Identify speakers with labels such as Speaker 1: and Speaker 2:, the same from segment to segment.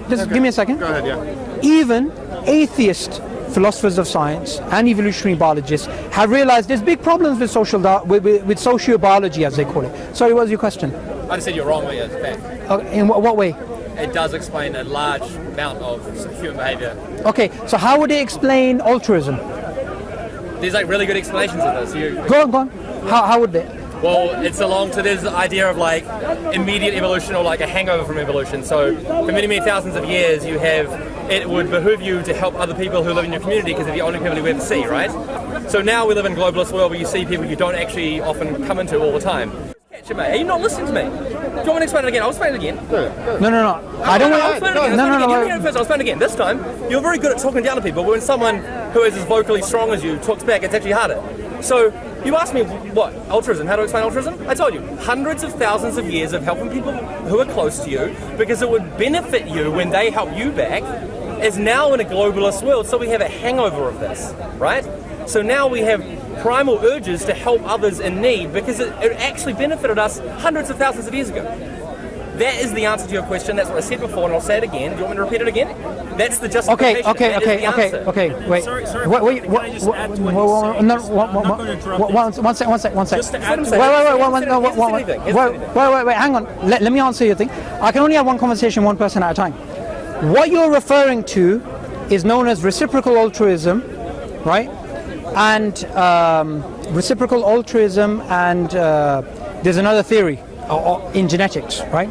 Speaker 1: Just give me a second.
Speaker 2: Go ahead, yeah.
Speaker 1: Even atheist philosophers of science and evolutionary biologists have realized there's big problems with with sociobiology, as they call it. Sorry, what was your question?
Speaker 2: I just said you're wrong, but yeah, it's fact.
Speaker 1: In what way?
Speaker 2: It does explain a large amount of human behaviour.
Speaker 1: Okay, so how would they explain altruism?
Speaker 2: There's like really good explanations of this.
Speaker 1: Go on. How would they?
Speaker 2: Well, it's along to this idea of like immediate evolution or like a hangover from evolution. So for many, many thousands of years, it would behoove you to help other people who live in your community because they're the only people you ever see, right? So now we live in a globalist world where you see people you don't actually often come into all the time. Are you not listening to me? Do you want me to explain it again? I'll explain it again.
Speaker 1: No. I don't want to. No.
Speaker 2: I'll explain it again. This time, you're very good at talking down to people, but when someone who is as vocally strong as you talks back, it's actually harder. So you asked me what? Altruism. How to explain altruism? I told you. Hundreds of thousands of years of helping people who are close to you because it would benefit you when they help you back is now in a globalist world, so we have a hangover of this, right? So now we have primal urges to help others in need because it actually benefited us hundreds of thousands of years ago. That is the answer to your question. That's what I said before, and I'll say it again. Do you want me to repeat it again? That's the justification.
Speaker 1: Okay. Wait.
Speaker 3: Sorry. Can I just add to what you're saying? I'm not going to interrupt.
Speaker 1: One sec.
Speaker 3: Just to add to
Speaker 1: Wait. Hang on. Let me answer your thing. I can only have one conversation, one person at a time. What you're referring to is known as reciprocal altruism, right? And reciprocal altruism, and there's another theory in genetics, right?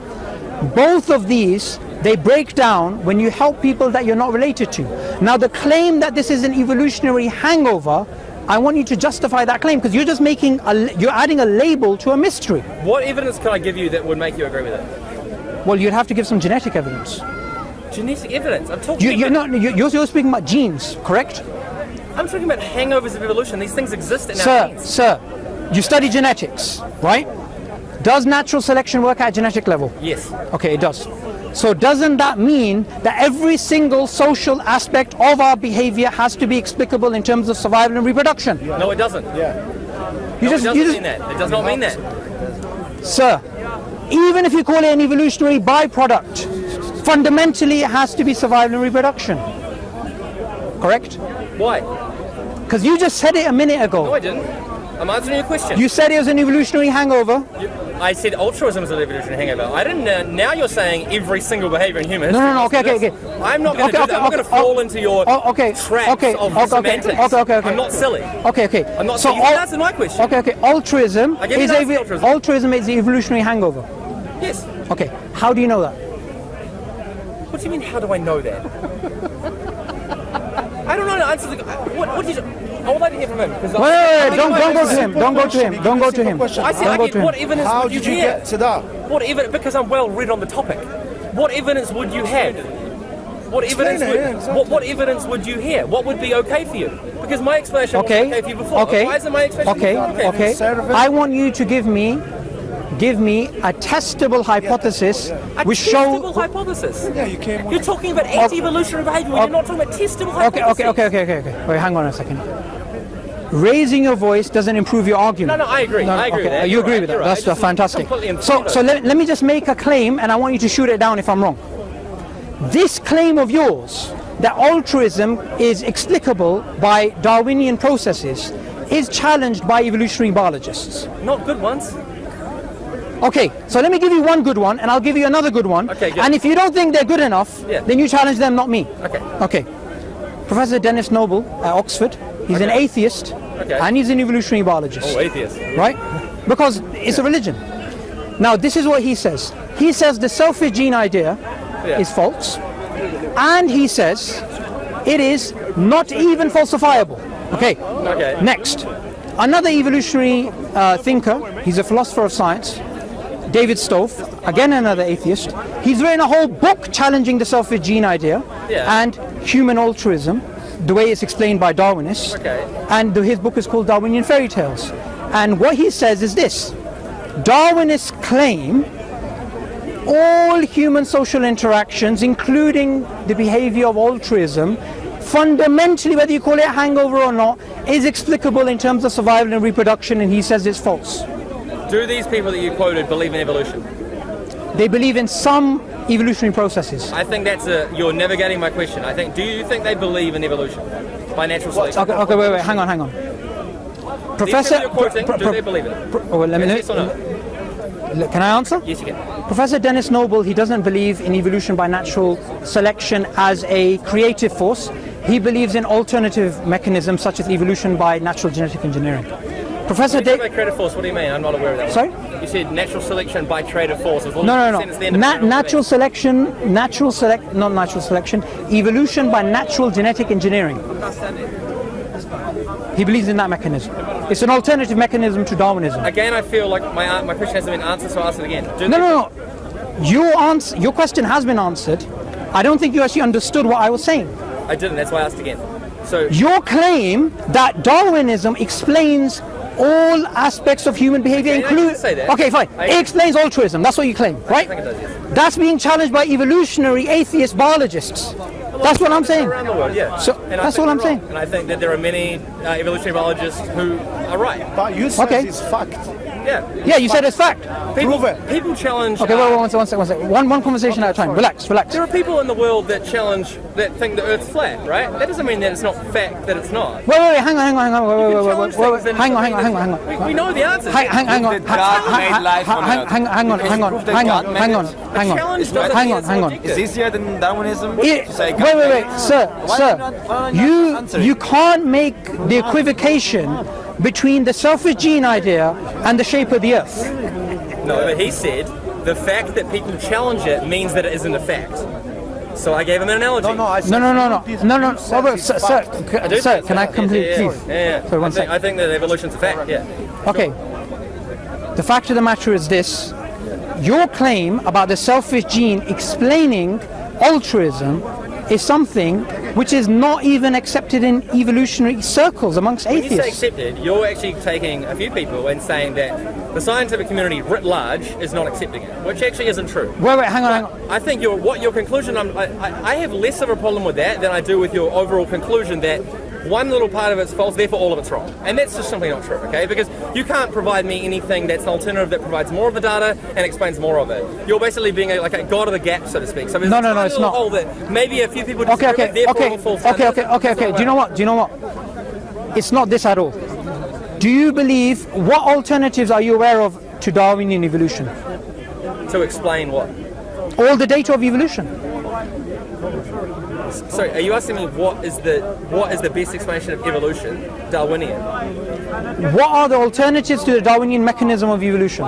Speaker 1: Both of these, they break down when you help people that you're not related to. Now, the claim that this is an evolutionary hangover, I want you to justify that claim because you're just you're adding a label to a mystery.
Speaker 2: What evidence can I give you that would make you agree with it?
Speaker 1: Well, you'd have to give some genetic evidence.
Speaker 2: Genetic evidence? I'm talking
Speaker 1: you're speaking about genes, correct?
Speaker 2: I'm talking about hangovers of evolution. These things exist in our genes.
Speaker 1: Sir, you study genetics, right? Does natural selection work at genetic level?
Speaker 2: Yes.
Speaker 1: Okay, it does. So doesn't that mean that every single social aspect of our behavior has to be explicable in terms of survival and reproduction?
Speaker 2: No, it doesn't.
Speaker 3: Yeah.
Speaker 2: It doesn't mean that. It does not mean that.
Speaker 1: Sir, even if you call it an evolutionary byproduct, fundamentally it has to be survival and reproduction. Correct?
Speaker 2: Why?
Speaker 1: Because you just said it a minute ago.
Speaker 2: No, I didn't. I'm answering your question.
Speaker 1: You said it was an evolutionary hangover.
Speaker 2: I said altruism is an evolutionary hangover. I didn't. Now you're saying every single behaviour in human history.
Speaker 1: No. Okay.
Speaker 2: I'm not going to do that. I'm going to fall into your traps of semantics.
Speaker 1: Okay.
Speaker 2: I'm not silly.
Speaker 1: Okay.
Speaker 2: I'm not silly. You can answer my question.
Speaker 1: Okay. Altruism is an evolutionary hangover.
Speaker 2: Yes.
Speaker 1: Okay. How do you know that?
Speaker 2: What do you mean? How do I know that? I don't know the answer. What did you? I would like to hear from him.
Speaker 1: Wait, don't go to him. Don't go to him.
Speaker 2: I said, what evidence
Speaker 3: How
Speaker 2: would you
Speaker 3: did you
Speaker 2: hear?
Speaker 3: get to that?
Speaker 2: What evidence? Because I'm well read on the topic. What evidence would you have? What evidence would you hear? What would be okay for you? Because my explanation was okay for you before.
Speaker 1: Okay.
Speaker 2: Why isn't my explanation okay?
Speaker 1: I want you to give me a testable hypothesis which shows.
Speaker 2: Testable hypothesis?
Speaker 3: Yeah, you came.
Speaker 2: You're talking about anti-evolutionary behaviour. You're not talking about testable hypothesis.
Speaker 1: Okay. Wait, hang on a second. Raising your voice doesn't improve your argument.
Speaker 2: No, I agree. I agree with that.
Speaker 1: You agree with that? That's fantastic. So let me just make a claim, and I want you to shoot it down if I'm wrong. This claim of yours that altruism is explicable by Darwinian processes is challenged by evolutionary biologists.
Speaker 2: Not good ones.
Speaker 1: Okay, so let me give you one good one, and I'll give you another good one.
Speaker 2: Okay, good.
Speaker 1: And if you don't think they're good enough, then you challenge them, not me. Okay. Professor Dennis Noble at Oxford, he's an atheist, and he's an evolutionary biologist.
Speaker 2: Oh, atheist.
Speaker 1: Right? Because it's a religion. Now, this is what he says. He says the selfish gene idea is false, and he says it is not even falsifiable. Okay. Next. Another evolutionary thinker, he's a philosopher of science, David Stove, again another atheist. He's written a whole book challenging the selfish gene idea and human altruism, the way it's explained by Darwinists. And his book is called Darwinian Fairy Tales. And what he says is this: Darwinists claim all human social interactions, including the behavior of altruism, fundamentally, whether you call it a hangover or not, is explicable in terms of survival and reproduction, and he says it's false.
Speaker 2: Do these people that you quoted believe in evolution?
Speaker 1: They believe in some evolutionary processes.
Speaker 2: I think you're never getting my question. I think, do you think they believe in evolution by natural selection?
Speaker 1: Okay, wait, hang on. Professor,
Speaker 2: do they believe in it? Yes or no?
Speaker 1: Can I answer?
Speaker 2: Yes, you can.
Speaker 1: Professor Dennis Noble, he doesn't believe in evolution by natural selection as a creative force. He believes in alternative mechanisms such as evolution by natural genetic engineering. Professor
Speaker 2: When you say by creative force, what do you mean? I'm not aware of that.
Speaker 1: Sorry?
Speaker 2: You said natural selection by creative force.
Speaker 1: No. Natural selection, not natural selection, evolution by natural genetic engineering. He believes in that mechanism. It's an alternative mechanism to Darwinism.
Speaker 2: Again, I feel like my question hasn't been answered, so I'll ask it again.
Speaker 1: No. Your question has been answered. I don't think you actually understood what I was saying.
Speaker 2: I didn't, that's why I asked again. So
Speaker 1: your claim that Darwinism explains all aspects of human behavior, including... Okay, fine. It explains altruism. That's what you claim, right?
Speaker 2: I think it does, yes.
Speaker 1: That's being challenged by evolutionary atheist biologists. That's what I'm saying.
Speaker 2: Around the world, yeah.
Speaker 1: So that's what I'm saying.
Speaker 2: And I think that there are many evolutionary biologists who are right.
Speaker 4: But you said it's fact.
Speaker 2: Yeah,
Speaker 1: you said it's fact.
Speaker 2: People challenge...
Speaker 1: Okay, wait, one second. One conversation at a time. Relax.
Speaker 2: There are people in the world that think the Earth's flat, right? That doesn't mean that it's not fact that it's not.
Speaker 1: Wait, hang on. Hang on.
Speaker 2: We know the answer.
Speaker 1: Hang on.
Speaker 5: It's easier than Darwinism.
Speaker 1: Wait, sir. You can't make the equivocation between the selfish gene idea and the shape of the Earth.
Speaker 2: No, but he said the fact that people challenge it means that it isn't a fact. So I gave him an analogy.
Speaker 1: No. Sir, can I complete, please?
Speaker 2: Yeah.
Speaker 1: Sorry, one second.
Speaker 2: I think that evolution's a fact, yeah.
Speaker 1: Okay. The fact of the matter is this. Your claim about the selfish gene explaining altruism is something which is not even accepted in evolutionary circles amongst atheists.
Speaker 2: When you say accepted, you're actually taking a few people and saying that the scientific community writ large is not accepting it, which actually isn't true.
Speaker 1: Wait, hang on.
Speaker 2: I think your conclusion, I have less of a problem with that than I do with your overall conclusion that one little part of it's false, therefore all of it's wrong. And that's just simply not true, okay? Because you can't provide me anything that's an alternative that provides more of the data and explains more of it. You're basically being like a god of the gap, so to speak. So
Speaker 1: no, it's not.
Speaker 2: Hole that maybe a few people disagree with, therefore all false.
Speaker 1: Okay. Do you know what? It's not this at all. Do you believe, what alternatives are you aware of to Darwinian evolution?
Speaker 2: To explain what?
Speaker 1: All the data of evolution.
Speaker 2: Sorry, are you asking me what is the best explanation of evolution, Darwinian?
Speaker 1: What are the alternatives to the Darwinian mechanism of evolution?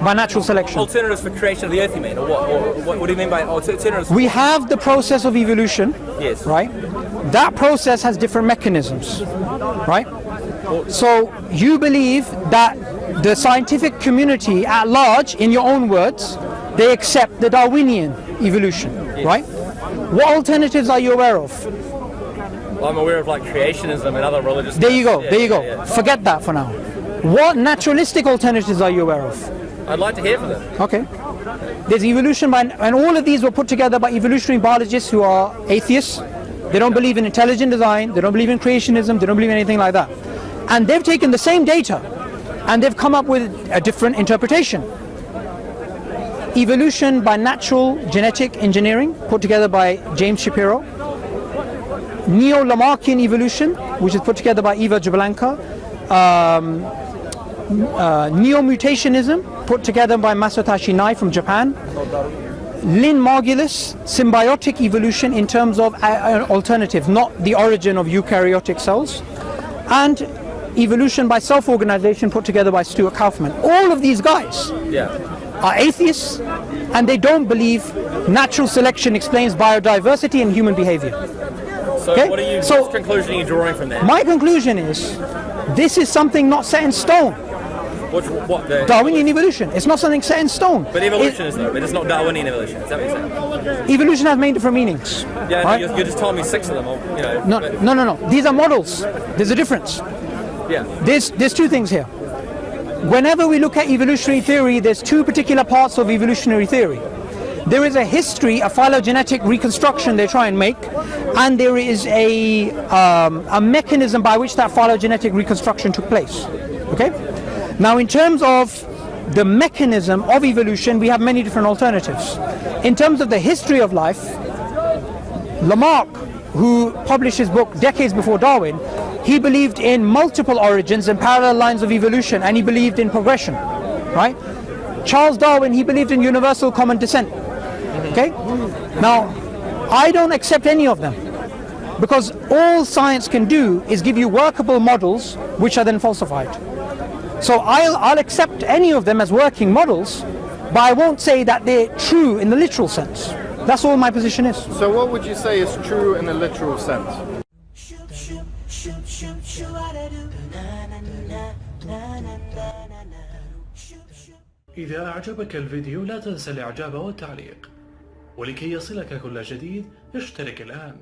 Speaker 1: By natural selection.
Speaker 2: Alternatives for creation of the Earth, you mean? Or what do you mean by alternatives?
Speaker 1: We have the process of evolution,
Speaker 2: yes.
Speaker 1: Right? That process has different mechanisms, right? So you believe that the scientific community at large, in your own words, they accept the Darwinian evolution, yes. Right? What alternatives are you aware of?
Speaker 2: Well, I'm aware of like creationism and other religious...
Speaker 1: There you go. Yeah. Forget that for now. What naturalistic alternatives are you aware of?
Speaker 2: I'd like to hear from them.
Speaker 1: Okay. There's evolution by... And all of these were put together by evolutionary biologists who are atheists. They don't believe in intelligent design. They don't believe in creationism. They don't believe in anything like that. And they've taken the same data and they've come up with a different interpretation. Evolution by natural genetic engineering, put together by James Shapiro. Neo-Lamarckian evolution, which is put together by Eva Jablonka. Neo-mutationism, put together by Masatoshi Nai from Japan. Lynn Margulis, symbiotic evolution in terms of alternatives, not the origin of eukaryotic cells. And evolution by self-organization, put together by Stuart Kauffman. All of these guys are atheists, and they don't believe natural selection explains biodiversity and human behavior.
Speaker 2: So what conclusion are you drawing from that?
Speaker 1: My conclusion is, this is something not set in stone. Darwinian evolution. It's not something set in stone.
Speaker 2: But evolution is though, but it's not Darwinian evolution. Is that what you're saying?
Speaker 1: Evolution has many different meanings.
Speaker 2: Yeah,
Speaker 1: right?
Speaker 2: you're just telling me 6 of them.
Speaker 1: No. These are models. There's a difference.
Speaker 2: Yeah.
Speaker 1: There's two things here. Whenever we look at evolutionary theory, there's two particular parts of evolutionary theory. There is a history, a phylogenetic reconstruction they try and make, and there is a mechanism by which that phylogenetic reconstruction took place. Okay? Now, in terms of the mechanism of evolution, we have many different alternatives. In terms of the history of life, Lamarck, who published his book decades before Darwin, he believed in multiple origins and parallel lines of evolution, and he believed in progression, right? Charles Darwin, he believed in universal common descent. Okay? Now, I don't accept any of them, because all science can do is give you workable models which are then falsified. So I'll accept any of them as working models, but I won't say that they're true in the literal sense. That's all my position is.
Speaker 4: So what would you say is true in a literal sense?
Speaker 6: إذا أعجبك الفيديو لا تنسى الإعجاب والتعليق، ولكي يصلك كل جديد اشترك الآن.